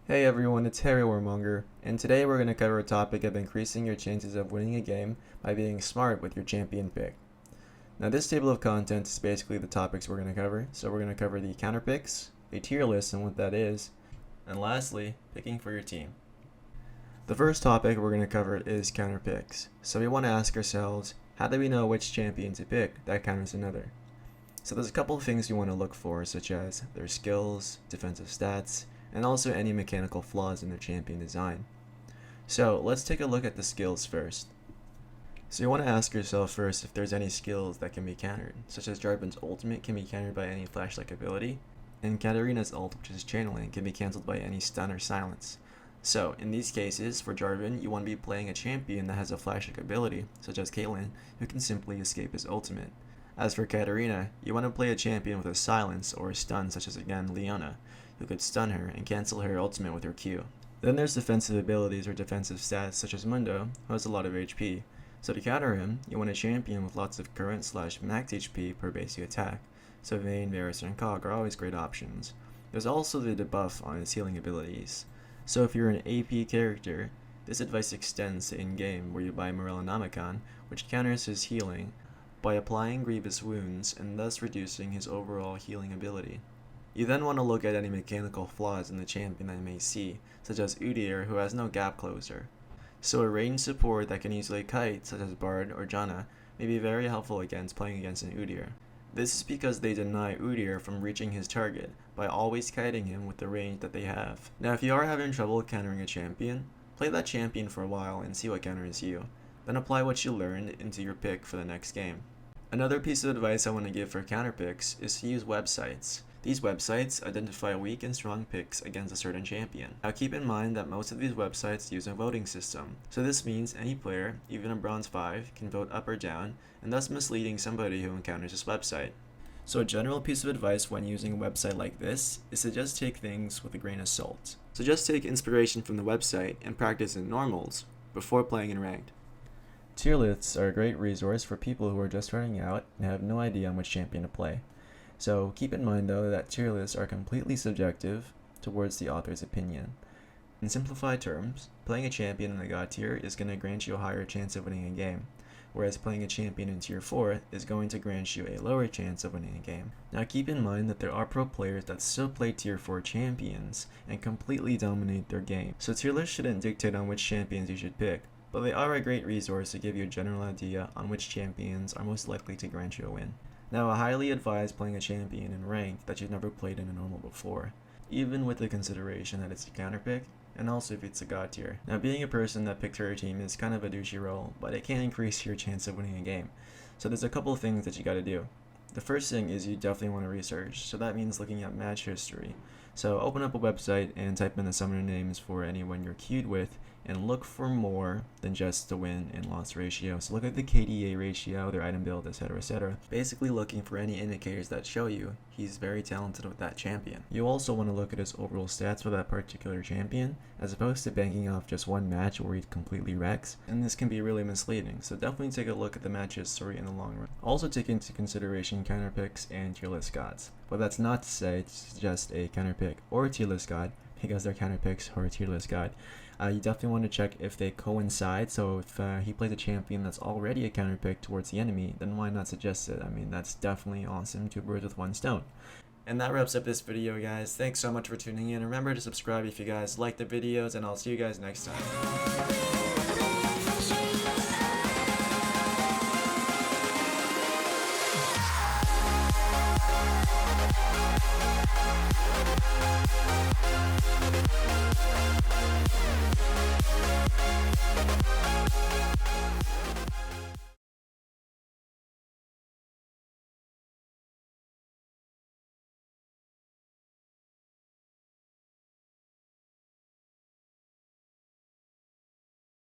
Hey everyone, it's Harry Warmonger, and today we're going to cover a topic of increasing your chances of winning a game by being smart with your champion pick. Now this table of contents is basically the topics we're going to cover. So we're going to cover the counter picks, a tier list and what that is, and lastly, picking for your team. The first topic we're going to cover is counter picks. So we want to ask ourselves, how do we know which champion to pick that counters another? So there's a couple of things you want to look for, such as their skills, defensive stats, and also any mechanical flaws in their champion design. So let's take a look at the skills first. So you want to ask yourself first if there's any skills that can be countered, such as Jarvan's ultimate can be countered by any flash-like ability, and Katarina's ult, which is channeling, can be cancelled by any stun or silence. So in these cases, for Jarvan, you want to be playing a champion that has a flash-like ability, such as Caitlyn, who can simply escape his ultimate. As for Katarina, you want to play a champion with a silence or a stun, such as again Leona, who could stun her and cancel her ultimate with her Q. Then there's defensive abilities or defensive stats such as Mundo, who has a lot of HP. So to counter him, you want a champion with lots of current/max HP per basic attack. So Vayne, Varus, and Kog are always great options. There's also the debuff on his healing abilities. So if you're an AP character, this advice extends to in-game where you buy Morellonomicon, which counters his healing by applying grievous wounds and thus reducing his overall healing ability. You then want to look at any mechanical flaws in the champion that you may see, such as Udyr, who has no gap closer. So a ranged support that can easily kite, such as Bard or Janna, may be very helpful against playing against an Udyr. This is because they deny Udyr from reaching his target by always kiting him with the range that they have. Now if you are having trouble countering a champion, play that champion for a while and see what counters you. Then apply what you learned into your pick for the next game. Another piece of advice I want to give for counter picks is to use websites. These websites identify weak and strong picks against a certain champion. Now keep in mind that most of these websites use a voting system, so this means any player, even a bronze 5, can vote up or down, and thus misleading somebody who encounters this website. So a general piece of advice when using a website like this is to just take things with a grain of salt. So just take inspiration from the website and practice in normals before playing in ranked. Tier lists are a great resource for people who are just starting out and have no idea on which champion to play. So keep in mind though that tier lists are completely subjective towards the author's opinion. In simplified terms, playing a champion in the God tier is going to grant you a higher chance of winning a game, whereas playing a champion in tier 4 is going to grant you a lower chance of winning a game. Now keep in mind that there are pro players that still play tier 4 champions and completely dominate their game. So tier lists shouldn't dictate on which champions you should pick, but they are a great resource to give you a general idea on which champions are most likely to grant you a win. Now I highly advise playing a champion in ranked that you've never played in a normal before, even with the consideration that it's a counter pick, and also if it's a God tier. Now being a person that picked her team is kind of a douchey role, but it can increase your chance of winning a game. So there's a couple of things that you gotta do. The first thing is you definitely want to research, so that means looking at match history. So open up a website and type in the summoner names for anyone you're queued with, and look for more than just the win and loss ratio. So look at the KDA ratio, their item build, etc, etc. Basically looking for any indicators that show you he's very talented with that champion. You also want to look at his overall stats for that particular champion, as opposed to banking off just one match where he completely wrecks, and this can be really misleading, so definitely take a look at the match history in the long run. Also take into consideration counter picks and tier list gods. But that's not to say it's just a counter pick or a tier list god, because they're counter picks or a tier list god. You definitely want to check if they coincide, so if he plays a champion that's already a counter pick towards the enemy, then why not suggest it? I mean, that's definitely awesome, 2 birds with 1 stone. And that wraps up this video, guys. Thanks so much for tuning in. Remember to subscribe if you guys like the videos, and I'll see you guys next time.